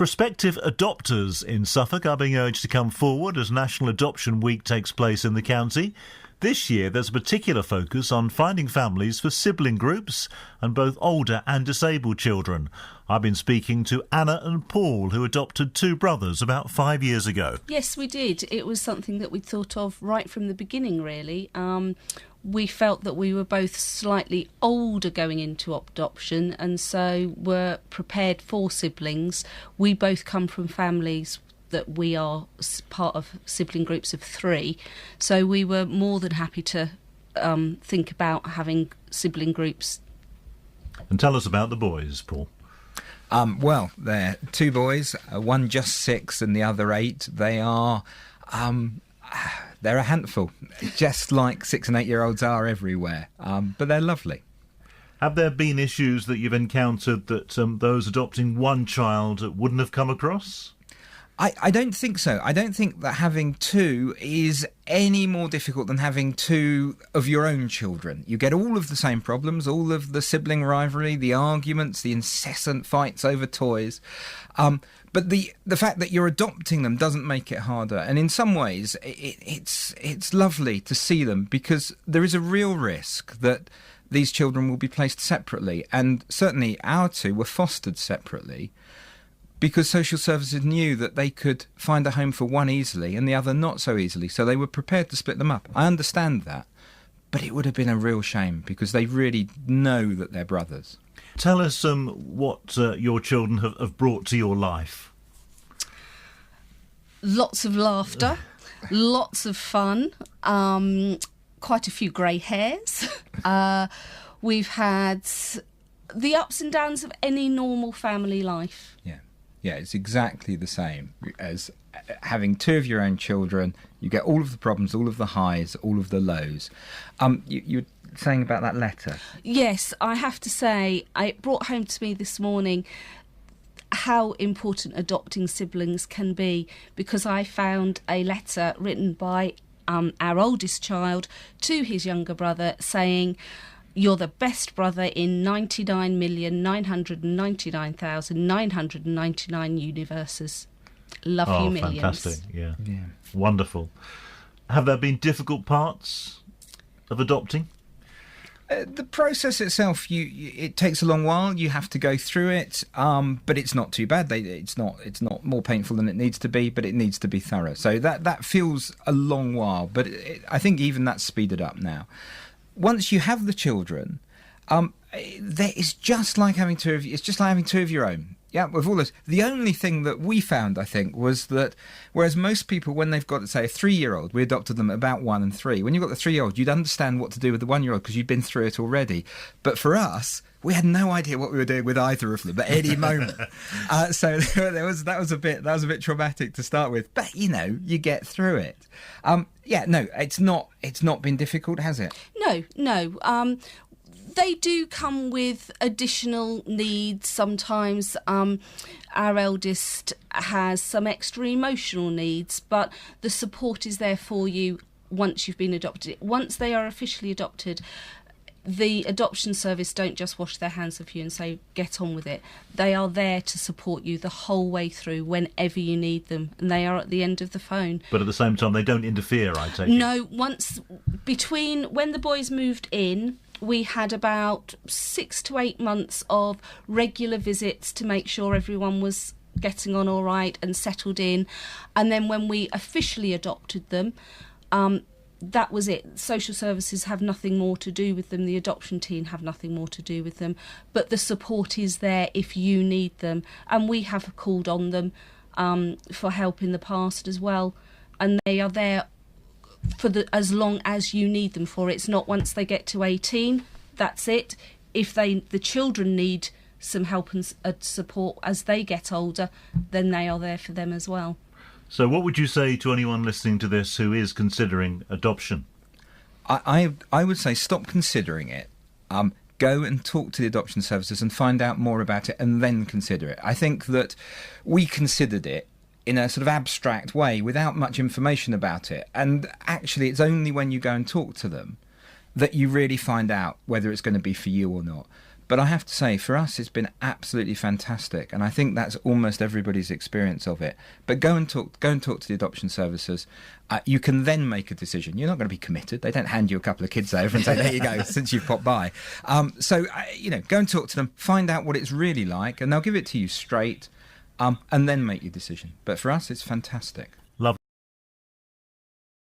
Prospective adopters in Suffolk are being urged to come forward as National Adoption Week takes place in the county. This year there's a particular focus on finding families for sibling groups and both older and disabled children. I've been speaking to Anna and Paul, who adopted two brothers about 5 years ago. Yes, we did. It was something that we thought of right from the beginning, really. We felt that we were both slightly older going into adoption and so were prepared for siblings. We both come from families that we are part of sibling groups of three, so we were more than happy to think about having sibling groups. And tell us about the boys, Paul. Well, they're two boys, one just 6 and the other 8. They are... they're a handful, just like 6 and 8 year olds are everywhere, but they're lovely. Have there been issues that you've encountered that those adopting one child wouldn't have come across? I don't think so. I don't think that having two is any more difficult than having two of your own children. You get all of the same problems, all of the sibling rivalry, the arguments, the incessant fights over toys. But the fact that you're adopting them doesn't make it harder. And in some ways, it's lovely to see them because there is a real risk that these children will be placed separately. And certainly our two were fostered separately because social services knew that they could find a home for one easily and the other not so easily. So they were prepared to split them up. I understand that. But it would have been a real shame because they really know that they're brothers. Tell us what your children have brought to your life. Lots of laughter, lots of fun, quite a few grey hairs. We've had the ups and downs of any normal family life. Yeah, it's exactly the same as having two of your own children. You get all of the problems, all of the highs, all of the lows. You were saying about that letter. Yes, I have to say, it brought home to me this morning how important adopting siblings can be, because I found a letter written by our oldest child to his younger brother saying, "You're the best brother in 99,999,999 universes. Love you millions." Fantastic, yeah. Wonderful. Have there been difficult parts of adopting? The process itself, it takes a long while. You have to go through it, but it's not too bad. It's not more painful than it needs to be, but it needs to be thorough. So that feels a long while, but I think even that's speeded up now. Once you have the children, it's just like having two of you. It's just like having two of your own. Yeah, with all this. The only thing that we found, I think, was that whereas most people, when they've got, say, a 3-year-old, we adopted them at about 1 and 3. When you've got the 3-year-old, you'd understand what to do with the 1-year-old because you'd been through it already. But for us, we had no idea what we were doing with either of them at any moment. So that was a bit traumatic to start with. But you get through it. It's not been difficult, has it? No. They do come with additional needs sometimes. Our eldest has some extra emotional needs, but the support is there for you once you've been adopted. Once they are officially adopted, the adoption service don't just wash their hands of you and say, get on with it. They are there to support you the whole way through whenever you need them, and they are at the end of the phone. But at the same time, they don't interfere, I take it? No, when the boys moved in, we had about 6 to 8 months of regular visits to make sure everyone was getting on all right and settled in. And then when we officially adopted them, that was it. Social services have nothing more to do with them. The adoption team have nothing more to do with them. But the support is there if you need them. And we have called on them for help in the past as well. And they are there for as long as you need them for. It's not once they get to 18, that's it. If the children need some help and support as they get older, then they are there for them as well. So what would you say to anyone listening to this who is considering adoption? I would say stop considering it. Go and talk to the adoption services and find out more about it and then consider it. I think that we considered it in a sort of abstract way without much information about it. And actually, it's only when you go and talk to them that you really find out whether it's going to be for you or not. But I have to say, for us, it's been absolutely fantastic, and I think that's almost everybody's experience of it. But go and talk to the adoption services. You can then make a decision. You're not going to be committed. They don't hand you a couple of kids over and say, there you go, since you've popped by. So go and talk to them, find out what it's really like, and they'll give it to you straight, and then make your decision. But for us, it's fantastic.